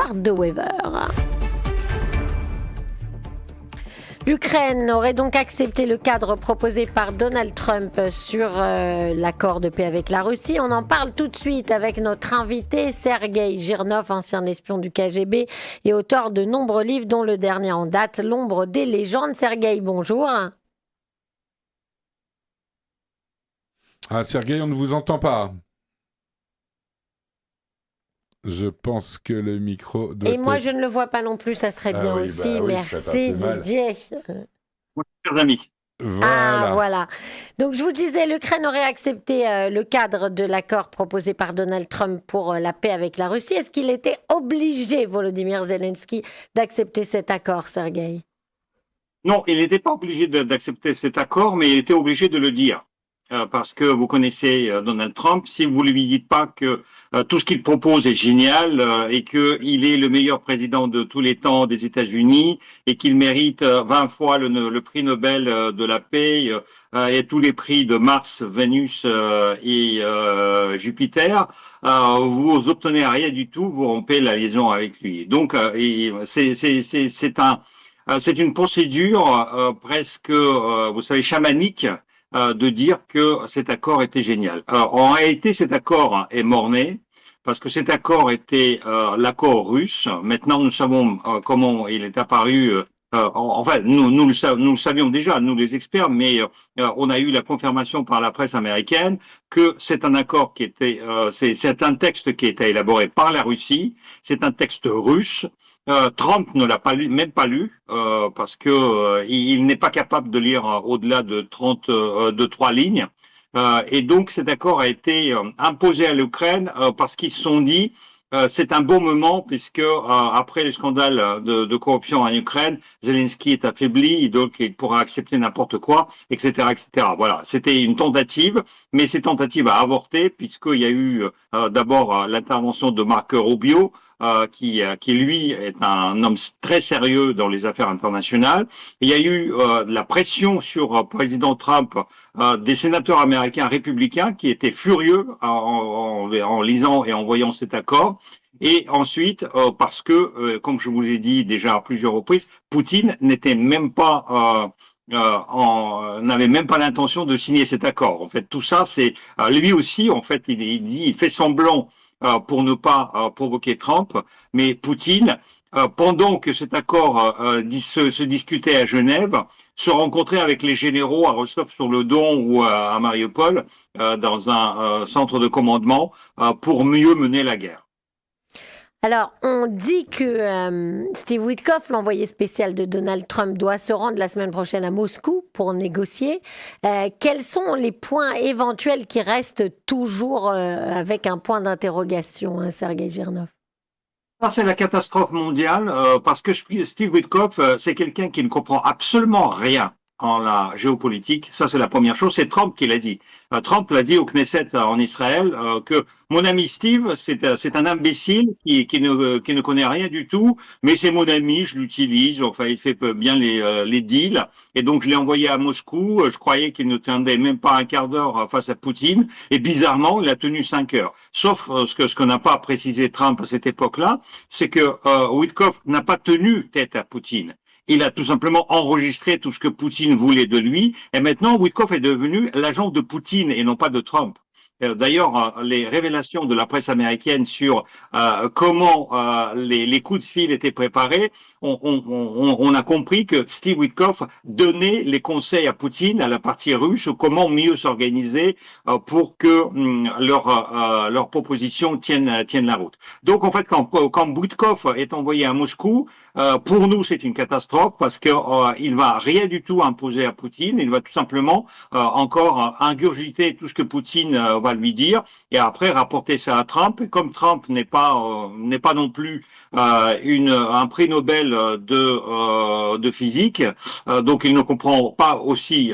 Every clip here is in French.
Bart De Wever. L'Ukraine aurait donc accepté le cadre proposé par Donald Trump sur l'accord de paix avec la Russie. On en parle tout de suite avec notre invité Sergueï Girnov, ancien espion du KGB et auteur de nombreux livres dont le dernier en date, L'ombre des légendes. Sergueï, bonjour. Ah, Sergueï, on ne vous entend pas. Je pense que le micro doit Et moi, je ne le vois pas non plus, ça serait bien oui, aussi. bah oui, Merci Didier. Chers amis. Voilà. Ah, voilà. Donc, je vous disais, l'Ukraine aurait accepté le cadre de l'accord proposé par Donald Trump pour la paix avec la Russie. Est-ce qu'il était obligé, Volodymyr Zelensky, d'accepter cet accord, Sergueï ? Non, il n'était pas obligé d'accepter cet accord, mais il était obligé de le dire. Parce que vous connaissez Donald Trump, si vous lui dites pas que tout ce qu'il propose est génial et qu'il est le meilleur président de tous les temps des États-Unis et qu'il mérite 20 fois le prix Nobel de la paix et tous les prix de Mars, Vénus et Jupiter, vous obtenez rien du tout, vous rompez la liaison avec lui. Donc c'est une procédure presque, vous savez, chamanique de dire que cet accord était génial. Alors, en réalité, cet accord est mort-né parce que cet accord était l'accord russe. Maintenant, nous savons comment il est apparu. Enfin, nous le savions déjà, nous les experts, mais on a eu la confirmation par la presse américaine que c'est un accord qui était, c'est un texte qui a été élaboré par la Russie, c'est un texte russe. Trump ne l'a pas lu, même pas lu, parce que il n'est pas capable de lire au-delà de 3 lignes. Et donc cet accord a été imposé à l'Ukraine parce qu'ils se sont dit c'est un bon moment puisque après le scandale de corruption en Ukraine, Zelensky est affaibli, donc il pourra accepter n'importe quoi, etc., etc. Voilà, c'était une tentative, mais cette tentative a avorté puisqu'il y a eu d'abord l'intervention de Marco Rubio, qui lui est un homme très sérieux dans les affaires internationales. Il y a eu la pression sur le président Trump des sénateurs américains républicains qui étaient furieux en lisant et en voyant cet accord. Et ensuite, parce que, comme je vous l'ai dit déjà à plusieurs reprises, Poutine n'était même pas n'avait même pas l'intention de signer cet accord. En fait, tout ça, c'est lui aussi. En fait, il fait semblant pour ne pas provoquer Trump, mais Poutine, pendant que cet accord se discutait à Genève, se rencontrait avec les généraux à Rostov-sur-le-Don ou à Mariupol dans un centre de commandement pour mieux mener la guerre. Alors, on dit que Steve Witkoff, l'envoyé spécial de Donald Trump, doit se rendre la semaine prochaine à Moscou pour négocier. Quels sont les points éventuels qui restent toujours avec un point d'interrogation, hein, Sergueï Girnov ? Ça, c'est la catastrophe mondiale parce que Steve Witkoff, c'est quelqu'un qui ne comprend absolument rien en la géopolitique. Ça, c'est la première chose. C'est Trump qui l'a dit. Trump l'a dit au Knesset en Israël que mon ami Steve, c'est un imbécile qui ne connaît rien du tout, mais c'est mon ami, je l'utilise. Enfin, il fait bien les deals. Et donc, je l'ai envoyé à Moscou. Je croyais qu'il ne tenait même pas un quart d'heure face à Poutine. Et bizarrement, il a tenu 5 heures. Sauf ce que n'a pas précisé Trump à cette époque-là, c'est que Witkoff n'a pas tenu tête à Poutine. Il a tout simplement enregistré tout ce que Poutine voulait de lui. Et maintenant, Witkoff est devenu l'agent de Poutine et non pas de Trump. D'ailleurs, les révélations de la presse américaine sur comment les coups de fil étaient préparés, on a compris que Steve Witkoff donnait les conseils à Poutine, à la partie russe, sur comment mieux s'organiser pour que leur proposition tienne la route. Donc, en fait, quand Witkoff est envoyé à Moscou, pour nous, c'est une catastrophe parce que il va rien du tout imposer à Poutine. Il va tout simplement encore ingurgiter tout ce que Poutine va lui dire et après rapporter ça à Trump. Et comme Trump n'est pas non plus un prix Nobel de physique, donc il ne comprend pas aussi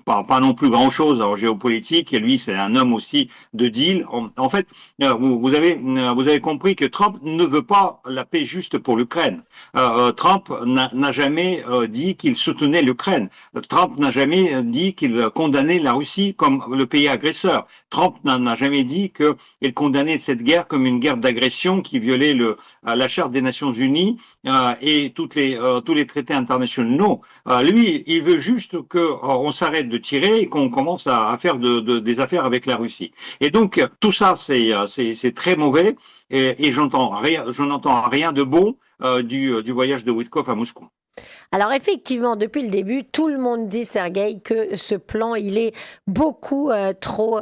pas non plus grand chose en géopolitique. Et lui, c'est un homme aussi de deal. En fait, vous avez compris que Trump ne veut pas la paix juste pour l'Ukraine. Trump n'a jamais dit qu'il soutenait l'Ukraine. Trump n'a jamais dit qu'il condamnait la Russie comme le pays agresseur. Trump Trump n'a jamais dit qu'il condamnait cette guerre comme une guerre d'agression qui violait la Charte des Nations Unies et tous les traités internationaux. Non, lui, il veut juste qu'on s'arrête de tirer et qu'on commence à faire des affaires avec la Russie. Et donc tout ça, c'est très mauvais. Et je n'entends rien de bon du voyage de Witkoff à Moscou. Alors effectivement, depuis le début, tout le monde dit, Sergueï, que ce plan, il est beaucoup trop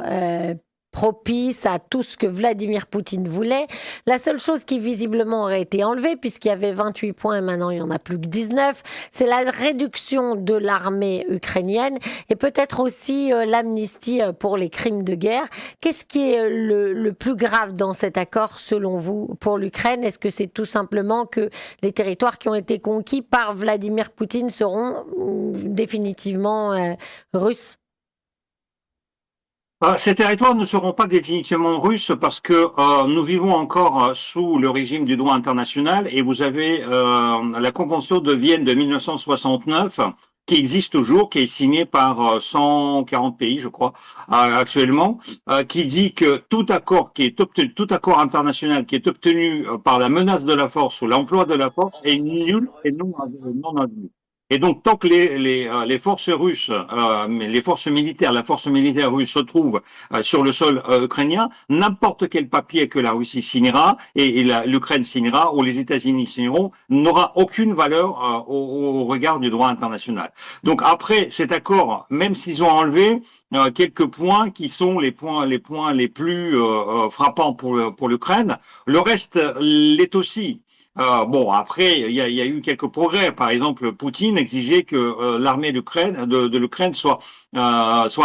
propice à tout ce que Vladimir Poutine voulait. La seule chose qui visiblement aurait été enlevée, puisqu'il y avait 28 points et maintenant il n'y en a plus que 19, c'est la réduction de l'armée ukrainienne et peut-être aussi l'amnistie pour les crimes de guerre. Qu'est-ce qui est le plus grave dans cet accord selon vous pour l'Ukraine? Est-ce que c'est tout simplement que les territoires qui ont été conquis par Vladimir Poutine seront définitivement russes? Ces territoires ne seront pas définitivement russes parce que nous vivons encore sous le régime du droit international et vous avez la Convention de Vienne de 1969 qui existe toujours, qui est signée par 140 pays, je crois, actuellement, qui dit que tout accord tout accord international qui est obtenu par la menace de la force ou l'emploi de la force est nul et non avenu. Et donc, tant que les forces russes, les forces militaires, la force militaire russe se trouve sur le sol ukrainien, n'importe quel papier que la Russie signera et l'Ukraine signera ou les États-Unis signeront n'aura aucune valeur au regard du droit international. Donc après cet accord, même s'ils ont enlevé quelques points qui sont les points les plus frappants pour l'Ukraine, le reste l'est aussi. Bon, après, il y a eu quelques progrès. Par exemple, Poutine exigeait que l'armée de l'Ukraine soit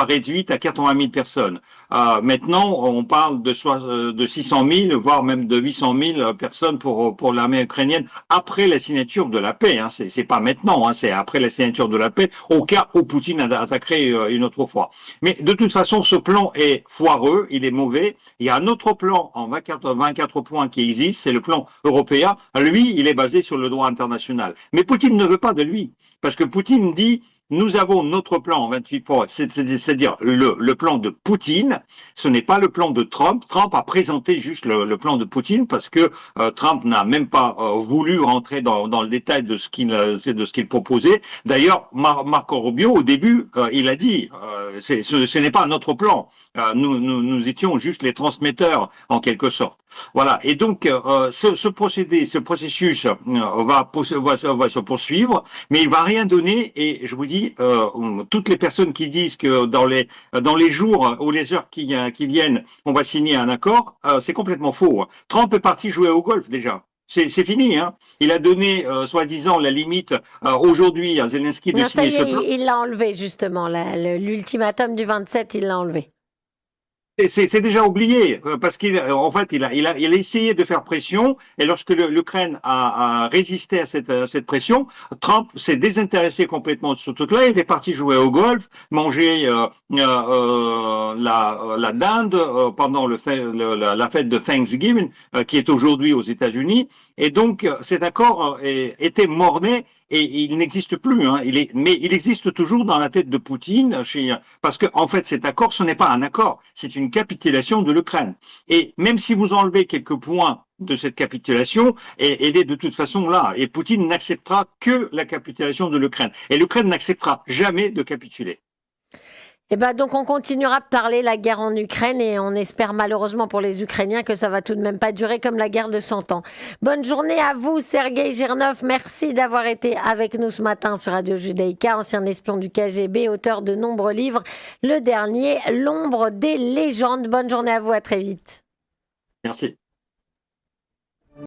réduite à 80 000 personnes. Maintenant, on parle de 600 000, voire même de 800 000 personnes pour l'armée ukrainienne après la signature de la paix. Hein. C'est pas maintenant, hein, c'est après la signature de la paix, au cas où Poutine attaquerait une autre fois. Mais de toute façon, ce plan est foireux, il est mauvais. Il y a un autre plan en 24 points qui existe, c'est le plan européen. Lui, il est basé sur le droit international. Mais Poutine ne veut pas de lui, parce que Poutine dit nous avons notre plan en 28 points, c'est-à-dire le plan de Poutine, ce n'est pas le plan de Trump. Trump a présenté juste le plan de Poutine parce que Trump n'a même pas voulu rentrer dans le détail de ce qu'il proposait. D'ailleurs, Marco Rubio, au début, il a dit ce n'est pas notre plan. Nous étions juste les transmetteurs, en quelque sorte. Voilà. Et donc, ce processus va se poursuivre, mais il va rien donner. Et je vous dis, toutes les personnes qui disent que dans les jours ou les heures qui viennent, on va signer un accord, c'est complètement faux. Trump est parti jouer au golf déjà. C'est fini, hein. Il a donné, soi-disant, la limite aujourd'hui à Zelensky de signer ce plan. Il l'a enlevé justement, l'ultimatum du 27, il l'a enlevé. C'est déjà oublié parce qu'en fait il a essayé de faire pression et lorsque l'Ukraine a résisté à cette pression, Trump s'est désintéressé complètement de ce truc-là. Il est parti jouer au golf, manger la dinde pendant la fête de Thanksgiving qui est aujourd'hui aux États-Unis. Et donc cet accord était mort-né. Et il n'existe plus, hein. Mais il existe toujours dans la tête de Poutine, parce que en fait cet accord, ce n'est pas un accord, c'est une capitulation de l'Ukraine. Et même si vous enlevez quelques points de cette capitulation, elle est de toute façon là. Et Poutine n'acceptera que la capitulation de l'Ukraine. Et l'Ukraine n'acceptera jamais de capituler. Et ben donc on continuera de parler la guerre en Ukraine et on espère malheureusement pour les Ukrainiens que ça va tout de même pas durer comme la guerre de 100 ans. Bonne journée à vous Sergueï Girnov, merci d'avoir été avec nous ce matin sur Radio Judaïka, ancien espion du KGB, auteur de nombreux livres, le dernier, L'ombre des légendes. Bonne journée à vous, à très vite. Merci.